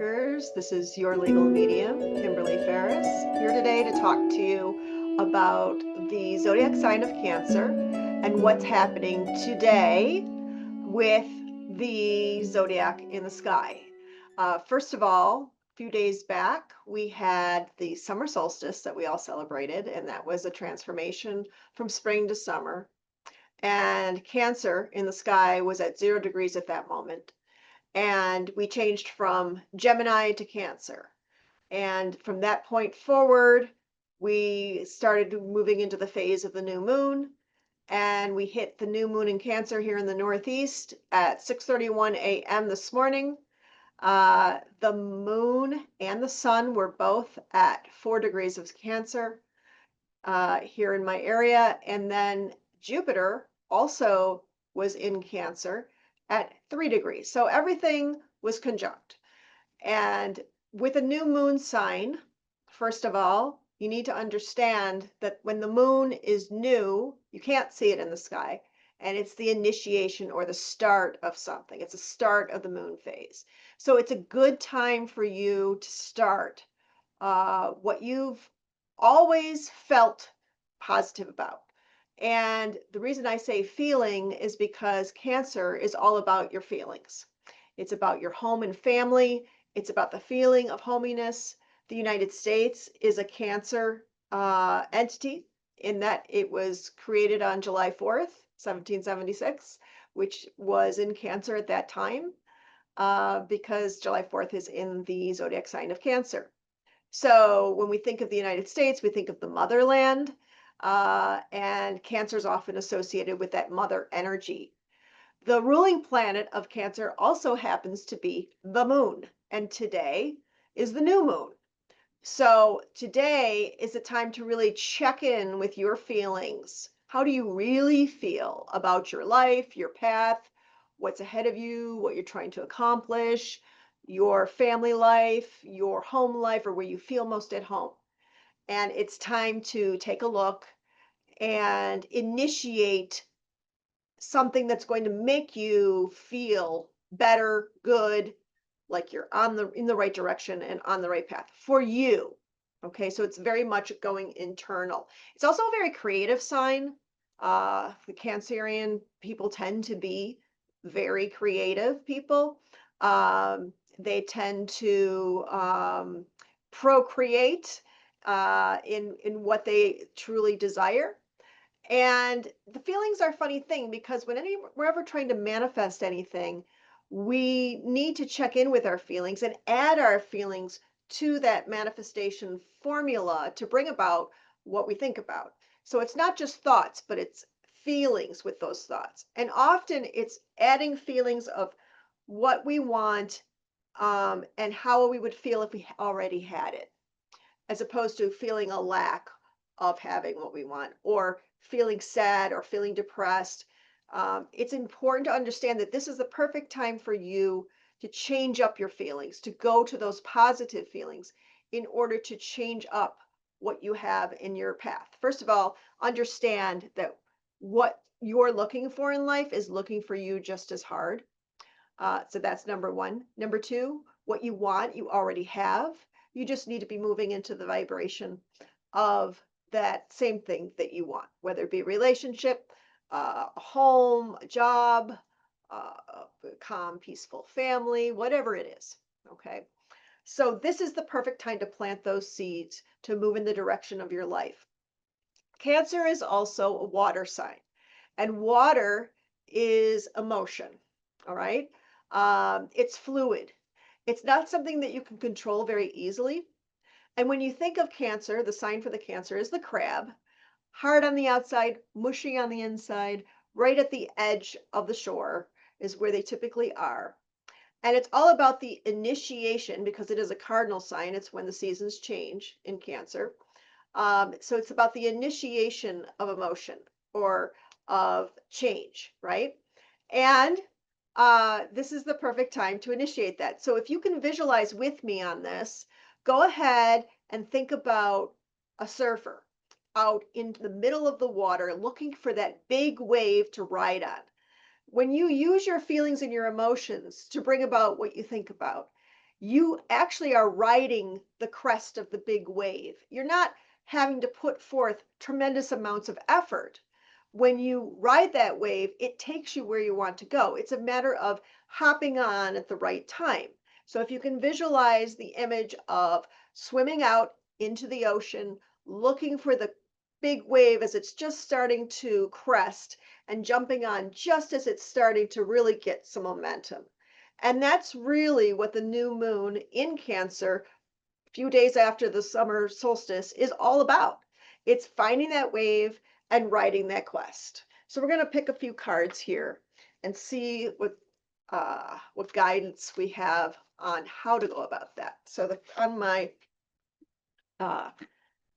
Talkers. This is your legal medium, Kimberly Ferris, here today to talk to you about the zodiac sign of Cancer and what's happening today with the zodiac in the sky. First of all, a few days back, we had the summer solstice that we all celebrated, and that was a transformation from spring to summer. And Cancer in the sky was at 0 degrees at that moment, and we changed from Gemini to Cancer. And from that point forward, we started moving into the phase of the new moon, and we hit the new moon in Cancer here in the Northeast at 6:31 a.m. this morning. The moon and the sun were both at 4 degrees of Cancer here in my area, and then Jupiter also was in Cancer at 3 degrees. So everything was conjunct. And with a new moon sign, first of all, you need to understand that when the moon is new, you can't see it in the sky, and it's the initiation or the start of something. It's the start of the moon phase. So it's a good time for you to start what you've always felt positive about. And the reason I say feeling is because Cancer is all about your feelings. It's about your home and family. It's about the feeling of hominess. The United States is a Cancer entity in that it was created on July 4th, 1776, which was in Cancer at that time because July 4th is in the zodiac sign of Cancer. So when we think of the United States, we think of the motherland, and Cancer is often associated with that mother energy. The ruling planet of Cancer also happens to be the moon, and today is the new moon. So today is a time to really check in with your feelings. How do you really feel about your life, your path, what's ahead of you, what you're trying to accomplish, your family life, your home life, or where you feel most at home? And it's time to take a look and initiate something that's going to make you feel better, good, like you're in the right direction and on the right path for you. Okay, so it's very much going internal. It's also a very creative sign. The Cancerian people tend to be very creative people. They tend to procreate in what they truly desire. And the feelings are a funny thing because we're ever trying to manifest anything, we need to check in with our feelings and add our feelings to that manifestation formula to bring about what we think about. So it's not just thoughts, but it's feelings with those thoughts. And often it's adding feelings of what we want and how we would feel if we already had it, as opposed to feeling a lack of having what we want or feeling sad or feeling depressed. It's important to understand that this is the perfect time for you to change up your feelings, to go to those positive feelings in order to change up what you have in your path. First of all, understand that what you're looking for in life is looking for you just as hard. So that's number one. Number two, what you want, you already have. You just need to be moving into the vibration of that same thing that you want, whether it be a relationship, a home, a job, a calm, peaceful family, whatever it is. Okay. So this is the perfect time to plant those seeds to move in the direction of your life. Cancer is also a water sign, and water is emotion. All right. It's fluid. It's not something that you can control very easily. And when you think of Cancer, the sign for the Cancer is the crab, hard on the outside, mushy on the inside, right at the edge of the shore is where they typically are. And it's all about the initiation because it is a cardinal sign. It's when the seasons change in Cancer. So it's about the initiation of emotion or of change, right? And this is the perfect time to initiate that. So if you can visualize with me on this, go ahead and think about a surfer out in the middle of the water looking for that big wave to ride on. When you use your feelings and your emotions to bring about what you think about, you actually are riding the crest of the big wave. You're not having to put forth tremendous amounts of effort. When you ride that wave, it takes you where you want to go. It's a matter of hopping on at the right time. So if you can visualize the image of swimming out into the ocean, looking for the big wave as it's just starting to crest and jumping on just as it's starting to really get some momentum. And that's really what the new moon in Cancer, a few days after the summer solstice, is all about. It's finding that wave and riding that quest. So we're going to pick a few cards here and see what guidance we have on how to go about that. So on my uh,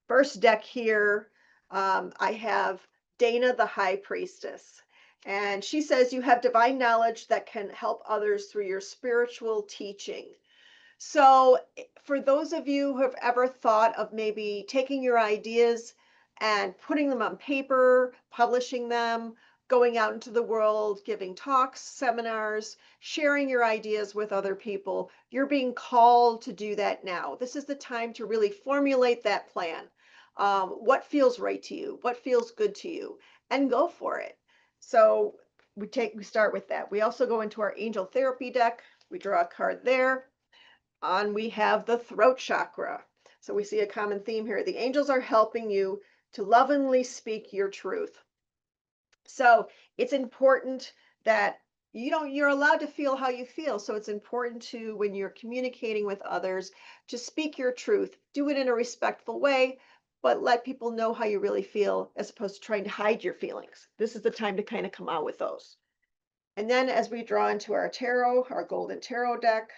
first deck here, I have Dana, the High Priestess. And she says, you have divine knowledge that can help others through your spiritual teaching. So, for those of you who have ever thought of maybe taking your ideas and putting them on paper, publishing them, going out into the world, giving talks, seminars, sharing your ideas with other people, you're being called to do that now. This is the time to really formulate that plan. What feels right to you? What feels good to you? And go for it. So, we start with that. We also go into our angel therapy deck. We draw a card there. We have the throat chakra. So we see a common theme here. The angels are helping you to lovingly speak your truth. So it's important that you're allowed to feel how you feel. So it's important to, when you're communicating with others, to speak your truth. Do it in a respectful way, but let people know how you really feel as opposed to trying to hide your feelings. This is the time to kind of come out with those. And then as we draw into our tarot, our golden tarot deck,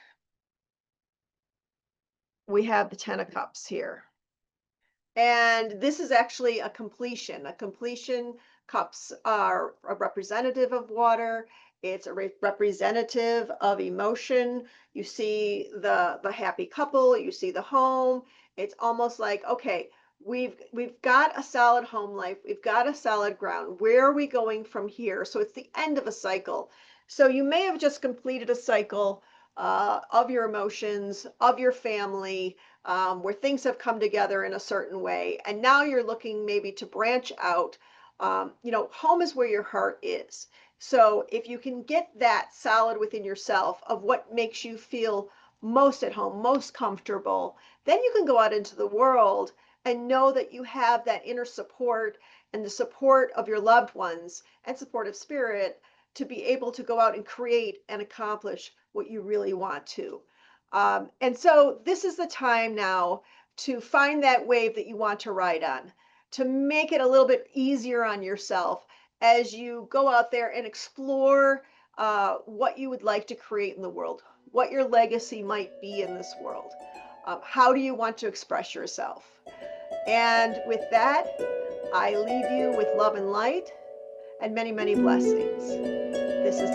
we have the 10 of cups here. And this is actually a completion. A completion, cups are a representative of water. It's a representative of emotion. You see the happy couple, you see the home. It's almost like, okay, we've got a solid home life. We've got a solid ground. Where are we going from here? So it's the end of a cycle. So you may have just completed a cycle of your emotions, of your family, where things have come together in a certain way. And now you're looking maybe to branch out. Home is where your heart is. So if you can get that solid within yourself of what makes you feel most at home, most comfortable, then you can go out into the world and know that you have that inner support and the support of your loved ones and supportive spirit to be able to go out and create and accomplish what you really want to. And so this is the time now to find that wave that you want to ride on, to make it a little bit easier on yourself as you go out there and explore what you would like to create in the world, what your legacy might be in this world. How do you want to express yourself? And with that, I leave you with love and light and many, many blessings. This is